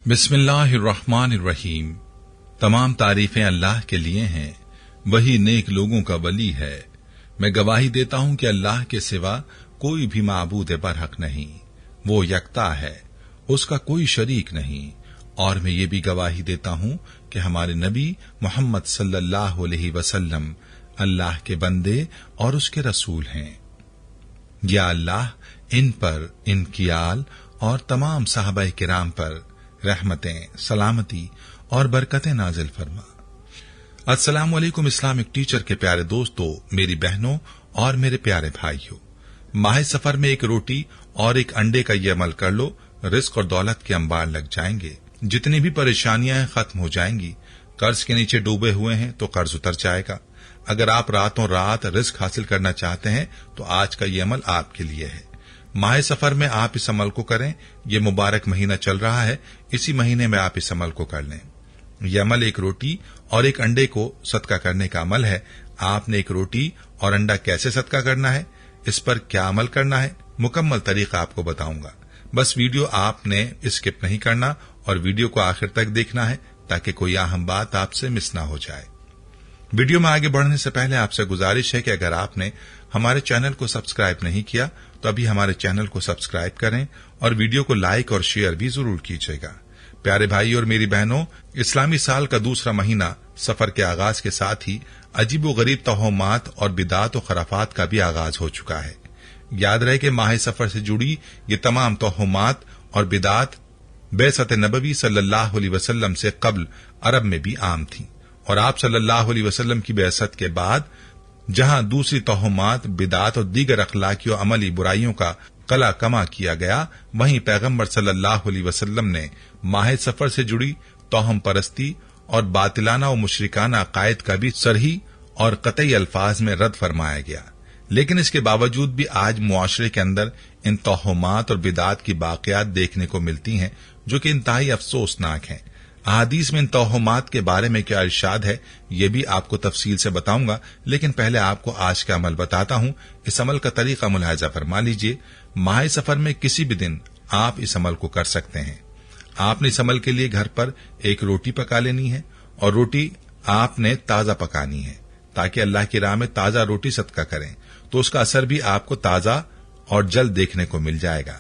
बिस्मिल्लाहिर्रहमानिर्रहीम। तमाम तारीफें अल्लाह के लिए हैं, वही नेक लोगों का वली है। मैं गवाही देता हूं कि अल्लाह के सिवा कोई भी माबूद बरहक नहीं, वो यकता है, उसका कोई शरीक नहीं। और मैं ये भी गवाही देता हूं कि हमारे नबी मोहम्मद सल्लल्लाहु अलैहि वसल्लम अल्लाह के बंदे और उसके रसूल हैं। या अल्लाह इन पर, इनकी आल और तमाम साहबा किराम पर रहमतें, सलामती और बरकतें नाजिल फरमा। अस्सलामु अलैकुम इस्लामिक टीचर के प्यारे दोस्तों, मेरी बहनों और मेरे प्यारे भाइयों, माह सफर में एक रोटी और एक अंडे का ये अमल कर लो, रिस्क और दौलत के अंबार लग जाएंगे। जितनी भी परेशानियां हैं खत्म हो जाएंगी। कर्ज के नीचे डूबे हुए हैं तो कर्ज उतर जाएगा। अगर आप रातों रात रिस्क हासिल करना चाहते हैं तो आज का ये अमल आपके लिए है। माह सफर में आप इस अमल को करें। ये मुबारक महीना चल रहा है, इसी महीने में आप इस अमल को कर लें। यह अमल एक रोटी और एक अंडे को सदका करने का अमल है। आपने एक रोटी और अंडा कैसे सदका करना है, इस पर क्या अमल करना है, मुकम्मल तरीका आपको बताऊंगा। बस वीडियो आपने स्किप नहीं करना और वीडियो को आखिर तक देखना है ताकि कोई अहम बात आपसे मिस ना हो जाए। वीडियो में आगे बढ़ने से पहले आपसे गुजारिश है कि अगर आपने हमारे चैनल को सब्सक्राइब नहीं किया तो अभी हमारे चैनल को सब्सक्राइब करें और वीडियो को लाइक और शेयर भी जरूर कीजिएगा। प्यारे भाई और मेरी बहनों, इस्लामी साल का दूसरा महीना सफर के आगाज के साथ ही अजीबोगरीब तोहमात और बिदात और खराफात का भी आगाज हो चुका है। याद रहे कि माह सफर से जुड़ी ये तमाम तोहमात और बिदात बेसत नबवी सल्लल्लाहु अलैहि वसल्लम से कबल अरब में भी आम थी और आप सल्लल्लाहु अलैहि वसल्लम की बेअसत के बाद जहां दूसरी तोहमात, बिदात और दीगर अखलाकी और अमली बुराइयों का कला कमा किया गया, वहीं पैगंबर सल्लल्लाहु अलैहि वसल्लम ने माह सफर से जुड़ी तोहम परस्ती और बातिलाना और मुशरिकाना अकायद का भी सरही और कतई अल्फाज में रद्द फरमाया गया। लेकिन इसके बावजूद भी आज मुआशरे के अंदर इन तोहमात और बिदात की बाक़ियात देखने को मिलती हैं जो कि इंतहाई अफसोसनाक हैं। अहादीस में इन तोहमात के बारे में क्या इरशाद है ये भी आपको तफसील से बताऊंगा, लेकिन पहले आपको आज का अमल बताता हूं। इस अमल का तरीका मुलाहिजा फरमा लीजिए। माह सफर में किसी भी दिन आप इस अमल को कर सकते हैं। आपने इस अमल के लिए घर पर एक रोटी पका लेनी है और रोटी आपने ताजा पकानी है ताकि अल्लाह की राह में ताजा रोटी सदका करें तो उसका असर भी आपको ताजा और जल्द देखने को मिल जाएगा।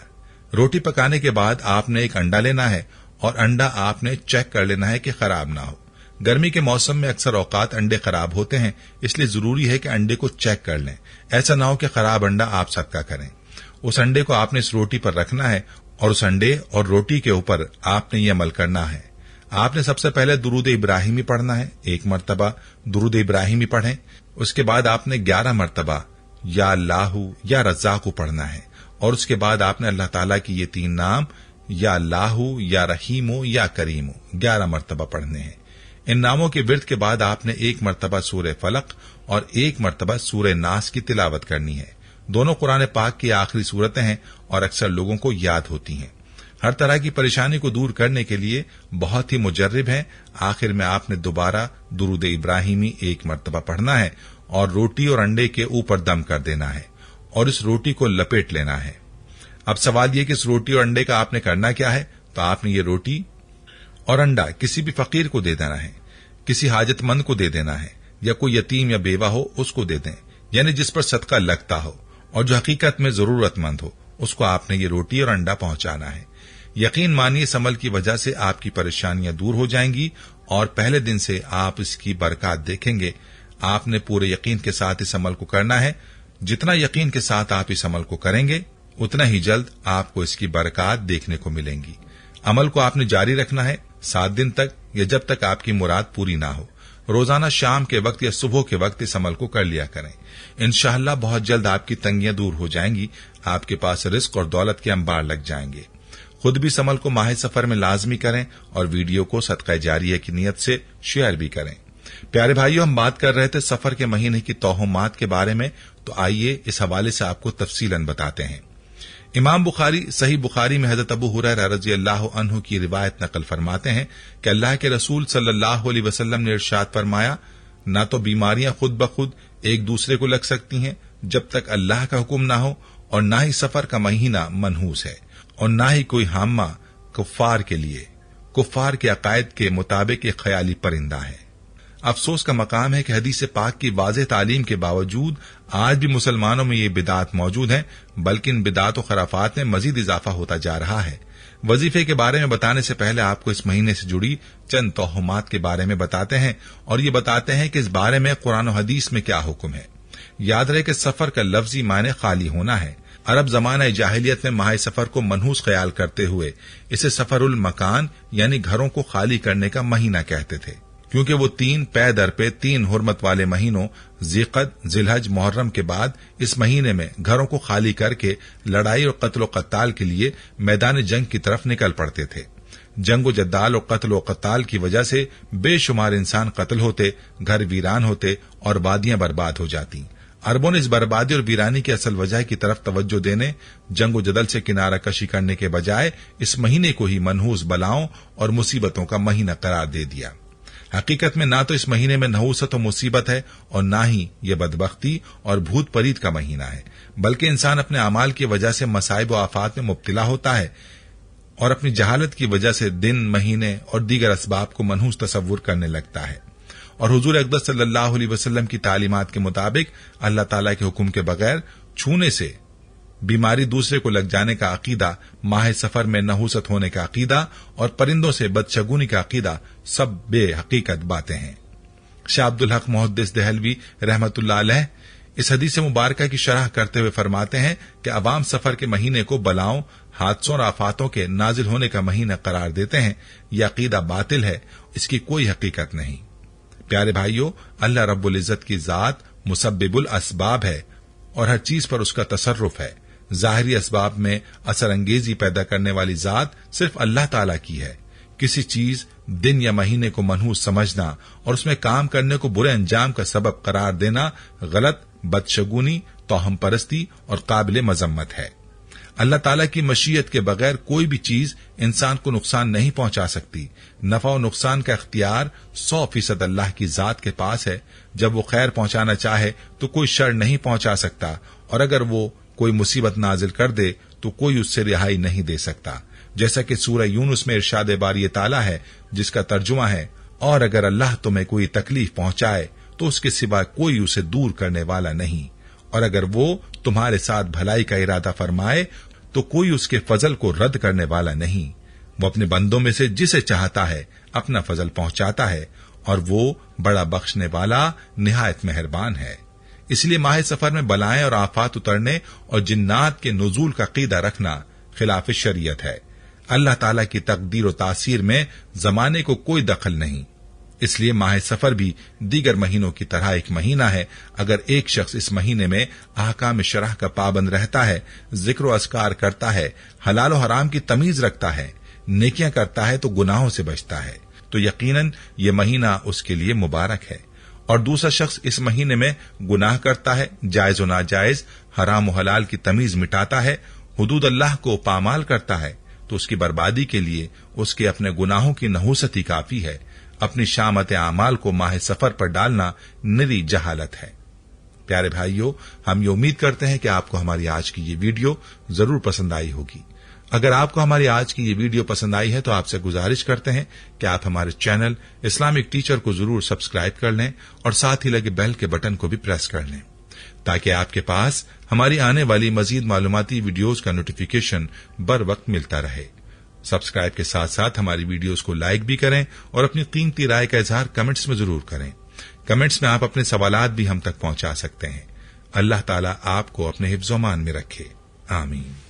रोटी पकाने के बाद आपने एक अंडा लेना है और अंडा आपने चेक कर लेना है कि खराब ना हो। गर्मी के मौसम में अक्सर औकात अंडे खराब होते हैं, इसलिए जरूरी है कि अंडे को चेक कर लें। ऐसा ना हो कि खराब अंडा आप सदका करें। उस अंडे को आपने इस रोटी पर रखना है और उस अंडे और रोटी के ऊपर आपने ये अमल करना है। आपने सबसे पहले दुरूद इब्राहिमी पढ़ना है। 1 मरतबा दुरूद इब्राहिमी पढ़ें। उसके बाद आपने 11 मरतबा या अल्लाहु या रज़्ज़ाक़ु पढ़ना है और उसके बाद आपने अल्लाह ताला की ये 3 नाम या अल्लाहु या रहीमो या करीमो 11 मरतबा पढ़ने हैं। इन नामों के विर्द के बाद आपने 1 मरतबा सूरह फलक और 1 मरतबा सूरह नास की तिलावत करनी है। दोनों कुरान पाक की आखिरी सूरतें हैं और अक्सर लोगों को याद होती हैं। हर तरह की परेशानी को दूर करने के लिए बहुत ही मुजर्रिब हैं। आखिर में आपने दोबारा दुरूद इब्राहिमी 1 मरतबा पढ़ना है और रोटी और अंडे के ऊपर दम कर देना है और इस रोटी को लपेट लेना है। अब सवाल ये कि इस रोटी और अंडे का आपने करना क्या है, तो आपने ये रोटी और अंडा किसी भी फकीर को दे देना है, किसी हाजतमंद को दे देना है, या कोई यतीम या बेवा हो उसको दे दें, यानी जिस पर सदका लगता हो और जो हकीकत में जरूरतमंद हो उसको आपने ये रोटी और अंडा पहुंचाना है। यकीन मानिए इस अमल की वजह से आपकी परेशानियां दूर हो जाएंगी और पहले दिन से आप इसकी बरकत देखेंगे। आपने पूरे यकीन के साथ इस अमल को करना है। जितना यकीन के साथ आप इस अमल को करेंगे उतना ही जल्द आपको इसकी बरकत देखने को मिलेंगी। अमल को आपने जारी रखना है 7 दिन तक या जब तक आपकी मुराद पूरी ना हो। रोजाना शाम के वक्त या सुबह के वक्त इस अमल को कर लिया करें। इंशाअल्लाह बहुत जल्द आपकी तंगियां दूर हो जाएंगी। आपके पास रिस्क और दौलत के अंबार लग जाएंगे। खुद भी इस अमल को माह सफर में लाजमी करें और वीडियो को सदका जारिया की नियत से शेयर भी करें। प्यारे भाइयों, हम बात कर रहे थे सफर के महीने की तोहमात के बारे में, तो आइए इस हवाले से आपको तफसीलन बताते हैं। इमाम बुखारी सही बुखारी में हजरत अबू हुरैरा रज़ी अल्लाह अन्हु की रिवायत नकल फरमाते हैं कि अल्लाह के रसूल सल्लल्लाहु अलैहि वसल्लम ने इरशाद फरमाया, ना तो बीमारियां खुद ब खुद एक दूसरे को लग सकती हैं जब तक अल्लाह का हुक्म ना हो, और ना ही सफर का महीना मनहूस है, और ना ही कोई हामा कुफ्फार के लिए कुफ्फार के अकायद के मुताबिक एक ख्याली परिंदा है। अफसोस का मकाम है कि हदीस पाक की वाज़ेह तालीम के बावजूद आज भी मुसलमानों में ये बिदात मौजूद है, बल्कि इन बिदात और खराफात में मजीद इजाफा होता जा रहा है। वजीफे के बारे में बताने से पहले आपको इस महीने से जुड़ी चंद तोहमात के बारे में बताते हैं और ये बताते हैं कि इस बारे में कुरान और हदीस में क्या हुक्म है। याद रहे कि सफर का लफ्जी माने खाली होना है। अरब जमाना जाहिलियत में माह सफर को मनहूस ख्याल करते हुए इसे सफरुल मकान यानी घरों को खाली करने का महीना कहते थे, क्योंकि वो 3 पे दर पे 3 हुर्मत वाले महीनों ज़िक़द, ज़िलहज, मुहर्रम के बाद इस महीने में घरों को खाली करके लड़ाई और कत्ल कत्ताल के लिए मैदान जंग की तरफ निकल पड़ते थे। जंग जद्दाल और कत्ल कत्ताल की वजह से बेशुमार इंसान कत्ल होते, घर वीरान होते और वादियां बर्बाद हो जाती। अरबों ने इस बर्बादी और वीरानी की असल वजह की तरफ तवज्जो देने, जंग जदल से किनारा कशी करने के बजाय इस महीने को ही मनहूस बलाओं और मुसीबतों का महीना करार दे दिया। हकीकत में ना तो इस महीने में नहूसत और मुसीबत है और ना ही ये बदबख्ती और भूत परीत का महीना है, बल्कि इंसान अपने अमाल की वजह से मसाइब व आफात में मुब्तला होता है और अपनी जहालत की वजह से दिन, महीने और दीगर असबाब को मनहूस तसव्वुर करने लगता है। और हुजूर अकबर सल्लल्लाहु अलैहि वसल्लम की तालीमात के मुताबिक अल्लाह ताला के हुक्म के बगैर छूने से बीमारी दूसरे को लग जाने का अकीदा, माह सफर में नहूसत होने का अकीदा और परिंदों से बदशगुनी का अकीदा सब बेहकीकत बातें हैं। शाह अब्दुल हक मुहद्दिस देहलवी रहमतुल्लाह अलैह इस हदीस मुबारका की शरह करते हुए फरमाते हैं कि अवाम सफर के महीने को बलाओं, हादसों और आफातों के नाजिल होने का महीना करार देते हैं। यह अकीदा बातिल है, इसकी कोई हकीकत नहीं। प्यारे भाइयों, अल्लाह रब्बुल इज्जत की जात मुसब्बिबुल असबाब है और हर चीज पर उसका तसर्रुफ है। जाहिरी असबाब में असर अंगेजी पैदा करने वाली जात सिर्फ अल्लाह ताला की है। किसी चीज, दिन या महीने को मनहूस समझना और उसमें काम करने को बुरे अंजाम का सबब करार देना गलत, बदशगुनी, तोहम परस्ती और काबिल मजम्मत है। अल्लाह ताला की मशीयत के बगैर कोई भी चीज इंसान को नुकसान नहीं पहुंचा सकती। नफा और नुकसान का इख्तियार 100% अल्लाह की जात के पास है। जब वो खैर पहुंचाना चाहे तो कोई शर नहीं पहुंचा सकता, और अगर वो कोई मुसीबत नाजिल कर दे तो कोई उससे रिहाई नहीं दे सकता। जैसा कि सूरह यूनुस में इरशाद बारी ताला है, जिसका तर्जुमा है, और अगर अल्लाह तुम्हें कोई तकलीफ पहुंचाए तो उसके सिवा कोई उसे दूर करने वाला नहीं, और अगर वो तुम्हारे साथ भलाई का इरादा फरमाए तो कोई उसके फजल को रद्द करने वाला नहीं। वो अपने बंदों में से जिसे चाहता है अपना फजल पहुंचाता है, और वो बड़ा बख्शने वाला निहायत मेहरबान है। इसलिए माह सफर में बलाएं और आफात उतरने और जिन्नात के नुजूल का क़ीदा रखना खिलाफ शरीयत है। अल्लाह ताला की तकदीर और तासीर में जमाने को कोई दखल नहीं। इसलिए माह सफर भी दीगर महीनों की तरह एक महीना है। अगर एक शख्स इस महीने में अहकाम शरह का पाबंद रहता है, जिक्र व अस्कार करता है, हलाल और हराम की तमीज रखता है, नेकियां करता है तो गुनाहों से बचता है, तो यकीनन ये महीना उसके लिए मुबारक है। और दूसरा शख्स इस महीने में गुनाह करता है, जायज व नाजायज, हराम व हलाल की तमीज मिटाता है, हुदूद अल्लाह को पामाल करता है, तो उसकी बर्बादी के लिए उसके अपने गुनाहों की नहूसत ही काफी है। अपनी शामत आमाल को माह सफर पर डालना निरी जहालत है। प्यारे भाइयों, हम ये उम्मीद करते हैं कि आपको हमारी आज की ये वीडियो जरूर पसंद आई होगी। अगर आपको हमारी आज की ये वीडियो पसंद आई है तो आपसे गुजारिश करते हैं कि आप हमारे चैनल इस्लामिक टीचर को जरूर सब्सक्राइब कर लें और साथ ही लगे बेल के बटन को भी प्रेस कर लें, ताकि आपके पास हमारी आने वाली मजीद मालूमाती वीडियोस का नोटिफिकेशन बर वक्त मिलता रहे। सब्सक्राइब के साथ साथ हमारी वीडियोस को लाइक भी करें और अपनी कीमती राय का इजहार कमेंट्स में जरूर करें। कमेंट्स में आप अपने सवालात भी हम तक पहुंचा सकते हैं। अल्लाह ताला आपको अपने हिफ्ज़-ओ-मान में रखे। आमीन।